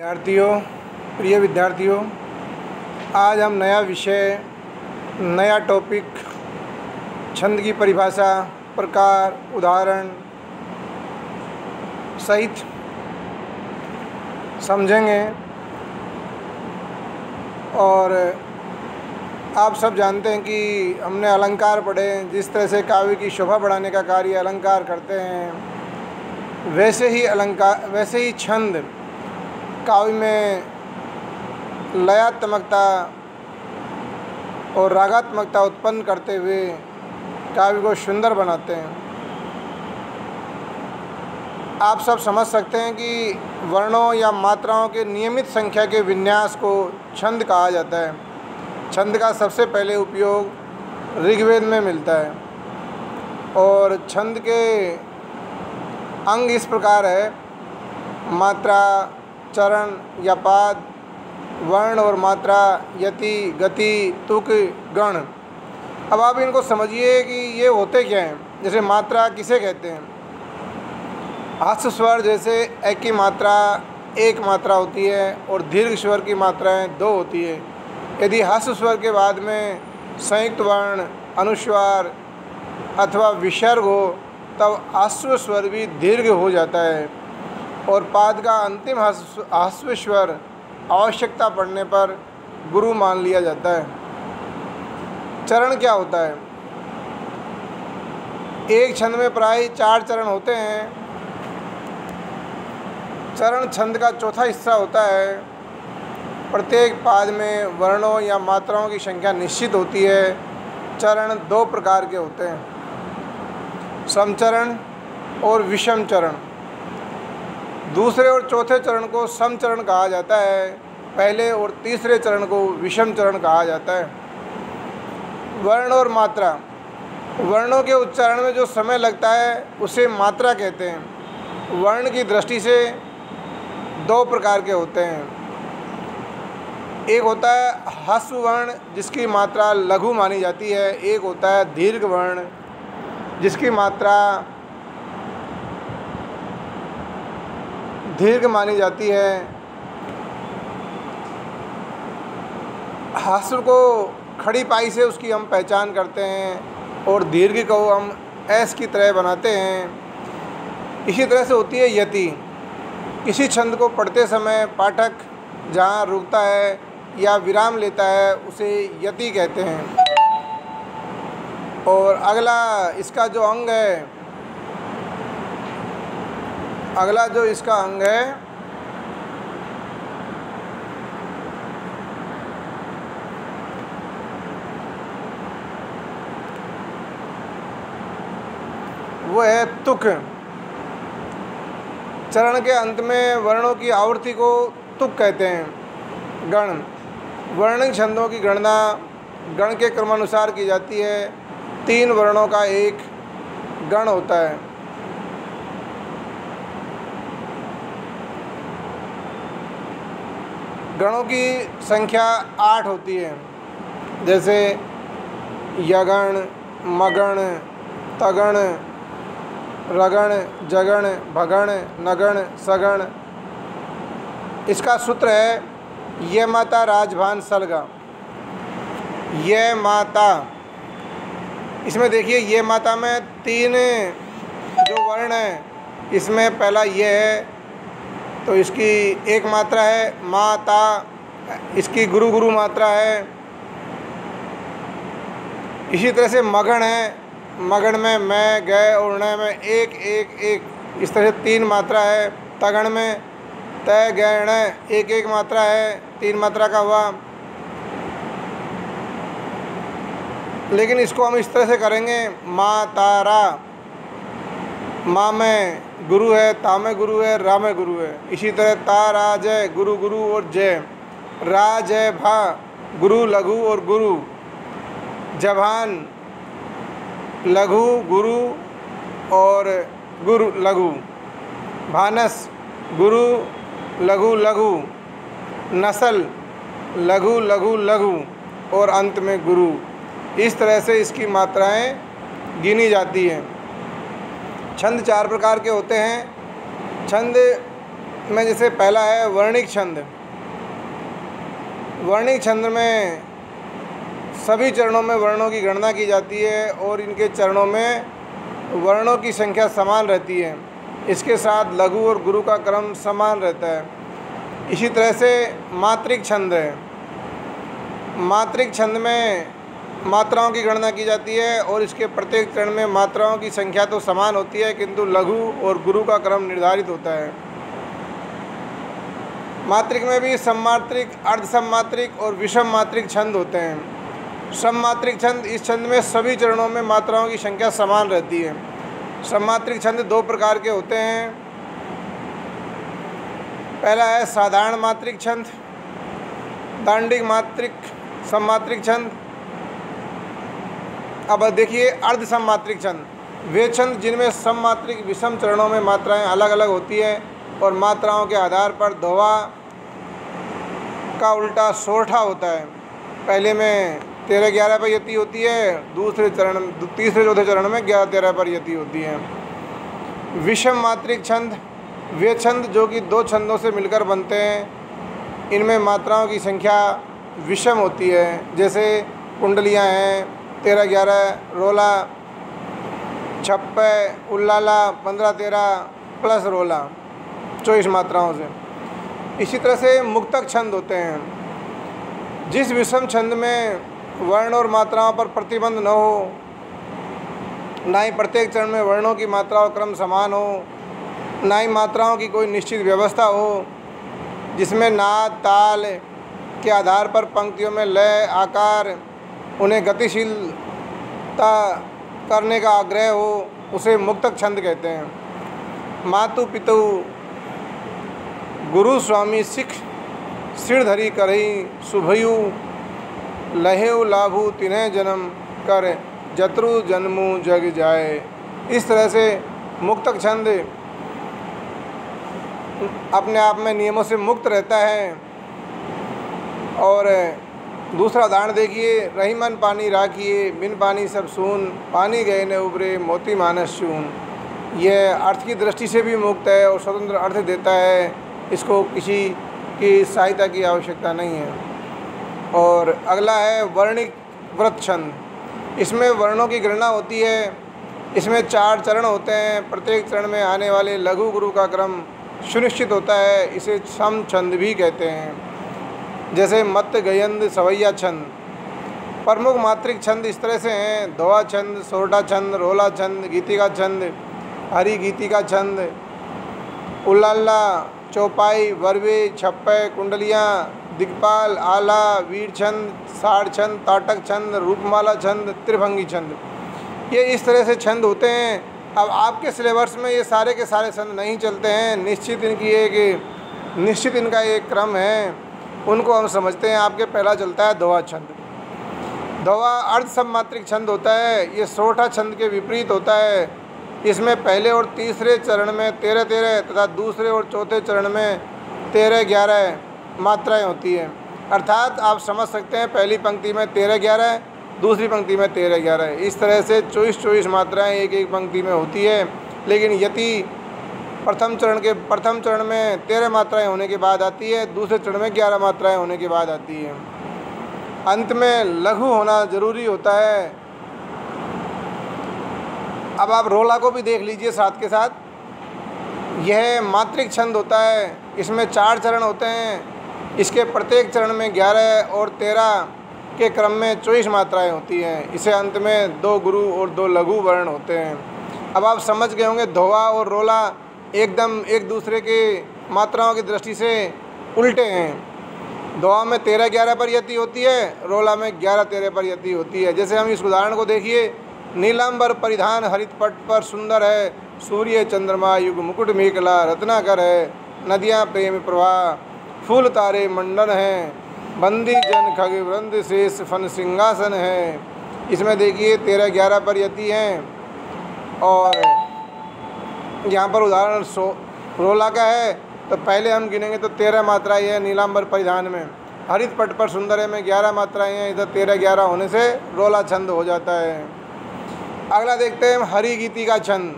प्रिय विद्यार्थियों, आज हम नया विषय, नया टॉपिक, छंद की परिभाषा, प्रकार, उदाहरण सहित समझेंगे। और आप सब जानते हैं कि हमने अलंकार पढ़े। जिस तरह से काव्य की शोभा बढ़ाने का कार्य अलंकार करते हैं, वैसे ही छंद काव्य में लयात्मकता और रागात्मकता उत्पन्न करते हुए काव्य को सुंदर बनाते हैं। आप सब समझ सकते हैं कि वर्णों या मात्राओं के नियमित संख्या के विन्यास को छंद कहा जाता है। छंद का सबसे पहले उपयोग ऋग्वेद में मिलता है और छंद के अंग इस प्रकार है: मात्रा, चरण या पाद, वर्ण और मात्रा, यति, गति, तुक, गण। अब आप इनको समझिए कि ये होते क्या हैं। जैसे मात्रा किसे कहते हैं? ह्रस्व स्वर जैसे ए की मात्रा एक मात्रा होती है और दीर्घ स्वर की मात्राएं दो होती है। यदि ह्रस्व स्वर के बाद में संयुक्त वर्ण, अनुस्वार अथवा विसर्ग हो तब ह्रस्व स्वर भी दीर्घ हो जाता है और पाद का अंतिम ह्रस्व स्वर आवश्यकता पड़ने पर गुरु मान लिया जाता है। चरण क्या होता है? एक छंद में प्राय 4 चरण होते हैं। चरण छंद का चौथा हिस्सा होता है। प्रत्येक पाद में वर्णों या मात्राओं की संख्या निश्चित होती है। चरण 2 प्रकार के होते हैं: समचरण और विषम चरण। दूसरे और चौथे चरण को समचरण कहा जाता है। पहले और तीसरे चरण को विषम चरण कहा जाता है। वर्ण और मात्रा। वर्णों के उच्चारण में जो समय लगता है उसे मात्रा कहते हैं। वर्ण की दृष्टि से 2 प्रकार के होते हैं। एक होता है ह्रस्व वर्ण जिसकी मात्रा लघु मानी जाती है। एक होता है दीर्घ वर्ण जिसकी मात्रा दीर्घ मानी जाती है। ह्रस्व को खड़ी पाई से उसकी हम पहचान करते हैं और दीर्घ को हम एस की तरह बनाते हैं। इसी तरह से होती है यति। किसी छंद को पढ़ते समय पाठक जहाँ रुकता है या विराम लेता है उसे यति कहते हैं। और अगला इसका जो अंग है, अगला जो इसका अंग है वो है तुक। चरण के अंत में वर्णों की आवृत्ति को तुक कहते हैं। गण। वर्णिक छंदों की गणना गण के क्रमानुसार की जाती है। 3 वर्णों का एक गण होता है। गणों की संख्या 8 होती है। जैसे यगण, मगण, तगण, रगण, जगण, भगण, नगण, सगण। इसका सूत्र है ये माता राजभान सलगा। ये माता, इसमें देखिए ये माता में 3 जो वर्ण है, इसमें पहला ये है तो इसकी एक मात्रा है माता, इसकी गुरु गुरु मात्रा है। इसी तरह से मगण है। मगण में मैं, गए और ण में एक एक एक इस तरह से 3 मात्रा है। तगण में तय, गय, ण एक एक मात्रा है, 3 मात्रा का हुआ। लेकिन इसको हम इस तरह से करेंगे मा तारा। माँ में गुरु है, ता में गुरु है, रा में गुरु है। इसी तरह ता, रा, जय, गुरु गुरु और जय। रा, जय, भा, गुरु लघु और गुरु। जभान लघु गुरु और गुरु लघु। भानस गुरु लघु लघु। नस्ल लघु लघु लघु और अंत में गुरु। इस तरह से इसकी मात्राएं गिनी जाती हैं। छंद 4 प्रकार के होते हैं। छंद में जैसे पहला है वर्णिक छंद। वर्णिक छंद में सभी चरणों में वर्णों की गणना की जाती है और इनके चरणों में वर्णों की संख्या समान रहती है। इसके साथ लघु और गुरु का क्रम समान रहता है। इसी तरह से मात्रिक छंद है। मात्रिक छंद में मात्राओं की गणना की जाती है और इसके प्रत्येक चरण में मात्राओं की संख्या तो समान होती है, किंतु लघु और गुरु का क्रम निर्धारित होता है। मात्रिक में भी सममात्रिक, अर्ध सममात्रिक और विषम मात्रिक छंद होते हैं। सममात्रिक छंद, इस छंद में सभी चरणों में मात्राओं की संख्या समान रहती है। सममात्रिक छंद दो प्रकार के होते हैं। पहला है साधारण मात्रिक छंद, दांडिक मात्रिक सममात्रिक छंद। अब देखिए अर्ध सममात्रिक छंद, वे छंद जिनमें सममात्रिक विषम चरणों में मात्राएं अलग अलग होती है और मात्राओं के आधार पर दोहा का उल्टा सोरठा होता है। पहले में 13-11 पर यति होती है, तीसरे चौथे चरण में 11-13 पर यति होती है। विषम मात्रिक छंद, वे छंद जो कि दो छंदों से मिलकर बनते हैं, इनमें मात्राओं की संख्या विषम होती है। जैसे कुंडलियाँ हैं 13-11, रोला, छप्पे, उल्लाला 15-13 प्लस रोला 24 मात्राओं से। इसी तरह से मुक्तक छंद होते हैं। जिस विषम छंद में वर्ण और मात्राओं पर प्रतिबंध न हो, ना ही प्रत्येक चरण में वर्णों की मात्रा और क्रम समान हो, ना ही मात्राओं की कोई निश्चित व्यवस्था हो, जिसमें नाद ताल के आधार पर पंक्तियों में लय आकार उन्हें गतिशीलता करने का आग्रह हो, उसे मुक्तक छंद कहते हैं। मातु पितु गुरु स्वामी सिख सिरधरी करही सुभयु लहेउ लाभु तिन्ह जन्म कर जत्रु जन्मु जग जाए। इस तरह से मुक्तक छंद अपने आप में नियमों से मुक्त रहता है। और दूसरा उदाहरण देखिए, रही मन पानी राखिए बिन पानी सब सून, पानी गए न उबरे मोती मानस चून। यह अर्थ की दृष्टि से भी मुक्त है और स्वतंत्र अर्थ देता है, इसको किसी की सहायता की आवश्यकता नहीं है। और अगला है वर्णिक व्रत छंद। इसमें वर्णों की गणना होती है। इसमें 4 चरण होते हैं। प्रत्येक चरण में आने वाले लघु गुरु का क्रम सुनिश्चित होता है। इसे सम छंद भी कहते हैं। जैसे मत्त गयंद सवैया छंद। प्रमुख मात्रिक छंद इस तरह से हैं: दोहा छंद, सोरठा छंद, रोला छंद, गीतिका छंद, हरि गीतिका छंद, उल्लाला, चौपाई, वर्वे, छप्पे, कुंडलियाँ, दिग्पाल, आला, वीर छंद, साड़ छंद, ताटक छंद, रूपमाला छंद, त्रिभंगी छंद। ये इस तरह से छंद होते हैं। अब आपके सिलेबस में ये सारे के सारे छंद नहीं चलते हैं। निश्चित इनका एक क्रम है, उनको हम समझते हैं। आपके पहला चलता है दोहा छंद। दोहा अर्ध सममात्रिक छंद होता है। ये सोरठा छंद के विपरीत होता है। इसमें पहले और तीसरे चरण में 13-13 तथा दूसरे और चौथे चरण में 13-11 मात्राएं होती हैं। अर्थात आप समझ सकते हैं, पहली पंक्ति में 13-11, दूसरी पंक्ति में 13-11। इस तरह से 24-24 मात्राएं एक एक पंक्ति में होती है। लेकिन यति प्रथम चरण में 13 मात्राएं होने के बाद आती है, दूसरे चरण में 11 मात्राएं होने के बाद आती है। अंत में लघु होना जरूरी होता है। अब आप रोला को भी देख लीजिए साथ के साथ। यह मात्रिक छंद होता है। इसमें 4 चरण होते हैं। इसके प्रत्येक चरण में 11 और 13 के क्रम में 24 मात्राएं होती हैं। इसे अंत में 2 गुरु और 2 लघु वर्ण होते हैं। अब आप समझ गए होंगे, दोहा और रोला एकदम एक दूसरे के मात्राओं की दृष्टि से उल्टे हैं। दोहा में 13-11 पर यति होती है, रोला में 11-13 पर यति होती है। जैसे हम इस उदाहरण को देखिए, नीलांबर परिधान हरित पट पर सुंदर है, सूर्य चंद्रमा युग मुकुट मेखला रत्नाकर है, नदियाँ प्रेम प्रवाह फूल तारे मंडन हैं, बंदी जन खग वृंद शेष फन सिंहासन है। इसमें देखिए 13-11 पर यति हैं। और यहाँ पर उदाहरण रोला का है, तो पहले हम गिनेंगे तो 13 मात्राएँ हैं नीलांबर परिधान में। हरित पट पर सुंदर है में 11 मात्राएँ हैं। इधर 13-11 होने से रोला छंद हो जाता है। अगला देखते हैं हरि गीति का छंद।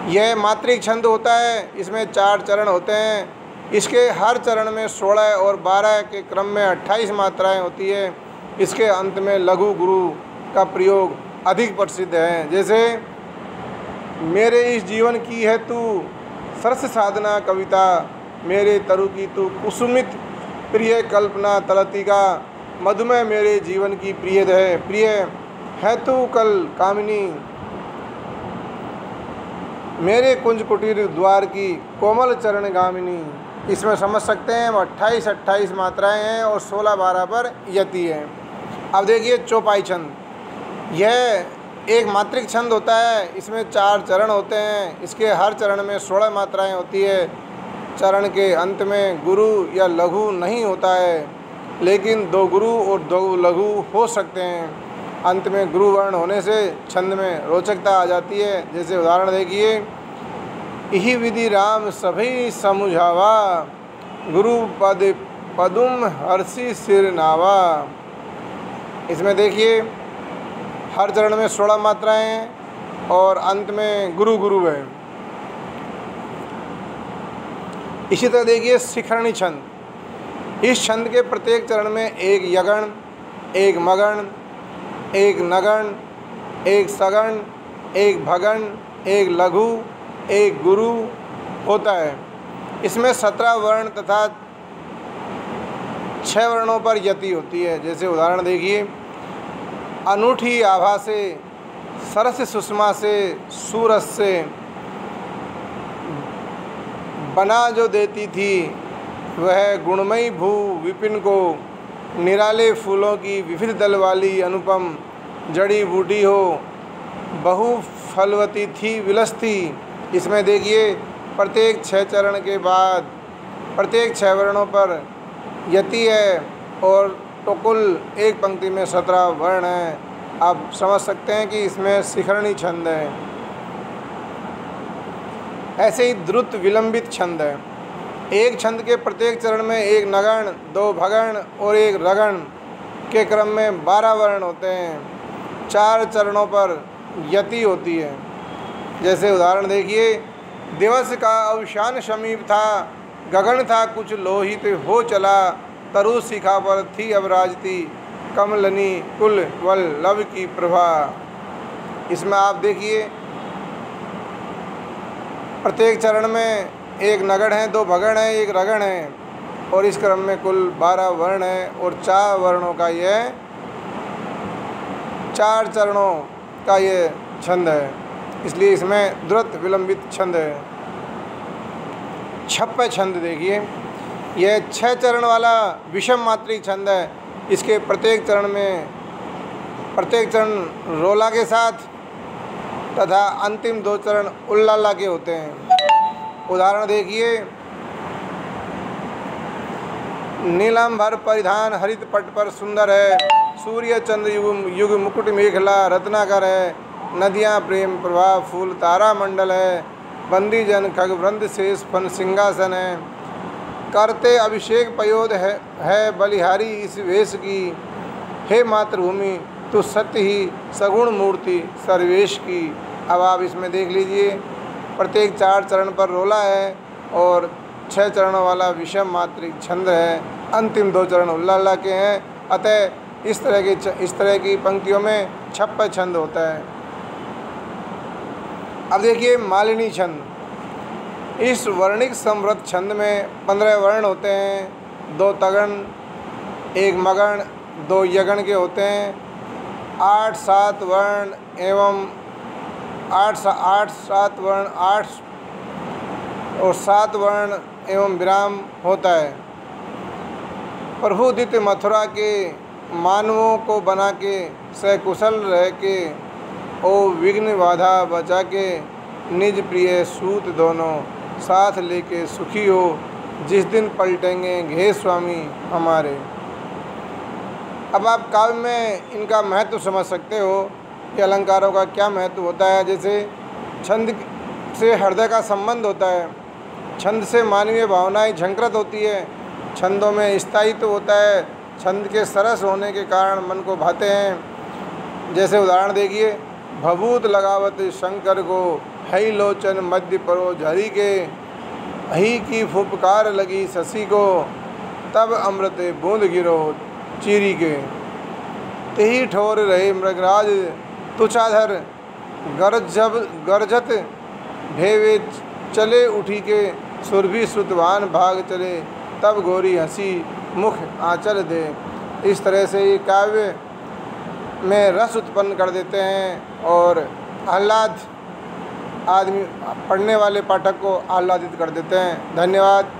यह मात्रिक छंद होता है। इसमें 4 चरण होते हैं। इसके हर चरण में 16 और 12 के क्रम में 28 मात्राएं होती है। इसके अंत में लघु गुरु का प्रयोग अधिक प्रसिद्ध है। जैसे मेरे इस जीवन की है तू सरस साधना कविता, मेरे तरु की तू कुसुमित प्रिय कल्पना तलतिका, मधुमेह मेरे जीवन की प्रिय है तू कल कामिनी, मेरे कुंज कुटीर द्वार की कोमल चरण गामिनी। इसमें समझ सकते हैं 28 मात्राएं हैं और 16-12 पर यति है। अब देखिए चौपाई छंद, यह एक मात्रिक छंद होता है। इसमें 4 चरण होते हैं। इसके हर चरण में 16 मात्राएं होती है। चरण के अंत में गुरु या लघु नहीं होता है, लेकिन 2 गुरु और 2 लघु हो सकते हैं। अंत में गुरु वर्ण होने से छंद में रोचकता आ जाती है। जैसे उदाहरण देखिए, इही विधि राम सभी समुझावा, गुरु पद पदुम हर्षि सिर नावा। इसमें देखिए हर चरण में 16 मात्राएं हैं और अंत में गुरु गुरु है। इसी तरह देखिए शिखरणी छंद, इस छंद के प्रत्येक चरण में एक यगण, एक मगण, एक नगण, एक सगण, एक भगण, एक लघु, एक गुरु होता है। इसमें 17 वर्ण तथा 6 वर्णों पर यति होती है। जैसे उदाहरण देखिए, अनूठी आभा से, सरस सुषमा से, सूरस से बना जो देती थी, वह गुणमयी भू विपिन को, निराले फूलों की विविध दल वाली अनुपम जड़ी बूटी हो, बहु फलवती थी विलसती। इसमें देखिए प्रत्येक 6 चरण के बाद प्रत्येक 6 वर्णों पर यति है और तो कुल एक पंक्ति में 17 वर्ण हैं। आप समझ सकते हैं कि इसमें शिखरणी छंद है। ऐसे ही द्रुत विलंबित छंद है। एक छंद के प्रत्येक चरण में एक नगण, 2 भगण और एक रगण के क्रम में 12 वर्ण होते हैं। 4 चरणों पर यति होती है। जैसे उदाहरण देखिए, दिवस का अवसान समीप था, गगन था कुछ लोहित हो चला, तरु शिखा पर थी अब राजती, कमलनी कुल वल्लभ की प्रभा। इसमें आप देखिए प्रत्येक चरण में एक नगण है, 2 भगण है, एक रगण है और इस क्रम में कुल 12 वर्ण है और 4 वर्णों का यह 4 चरणों का ये छंद है। इसलिए इसमें द्रुत विलंबित छंद है। छप्पय छंद देखिए, यह 6 चरण वाला विषम मात्रिक छंद है। इसके प्रत्येक चरण रोला के साथ तथा अंतिम 2 चरण उल्लाला के होते हैं। उदाहरण देखिए, नीलांबर परिधान हरित पट पर सुंदर है, सूर्य चंद्र युग मुकुट मेखला रत्नाकर है, नदियाँ प्रेम प्रवाह फूल तारा मंडल है, बंदी जन खग वृंद शेष फन सिंहासन है, करते अभिषेक पयोद है बलिहारी इस वेश की, हे मातृभूमि तो सत्य ही सगुण मूर्ति सर्वेश की। अब आप इसमें देख लीजिए प्रत्येक 4 चरण पर रोला है और 6 चरणों वाला विषम मात्रिक छंद है। अंतिम 2 चरण उल्लाला के हैं। अतः इस तरह की पंक्तियों में 56 छंद होता है। अब देखिए मालिनी छंद। इस वर्णिक समृद्ध छंद में 15 वर्ण होते हैं। 2 तगण, 1 मगण, 2 यगण के होते हैं। 8-7 वर्ण एवं 8-7 वर्ण 8 और 7 वर्ण एवं विराम होता है। प्रभु दित मथुरा के मानवों को बना के, सकुशल रह के, ओ विघ्न बाधा बचा के, निज प्रिय सूत दोनों साथ लेके सुखी हो, जिस दिन पलटेंगे घे स्वामी हमारे। अब आप काव्य में इनका महत्व समझ सकते हो कि अलंकारों का क्या महत्व होता है। जैसे छंद से हृदय का संबंध होता है, छंद से मानवीय भावनाएं झंकृत होती है, छंदों में स्थायित्व होता है, छंद के सरस होने के कारण मन को भाते हैं। जैसे उदाहरण देखिए, भभूत लगावत शंकर को, हई लोचन मध्य परो झरी के, ही की फुफकार लगी शशि को, तब अमृत बूंद गिरो चीरी के। तेही ठोर रहे मृगराज तुचाधर, गरजत भेवे चले उठी के। सुरभि श्रुतवान भाग चले, तब गोरी हंसी मुख आंचल दे। इस तरह से ये काव्य में रस उत्पन्न कर देते हैं और आह्लाद, आदमी पढ़ने वाले पाठक को आह्लादित कर देते हैं। धन्यवाद।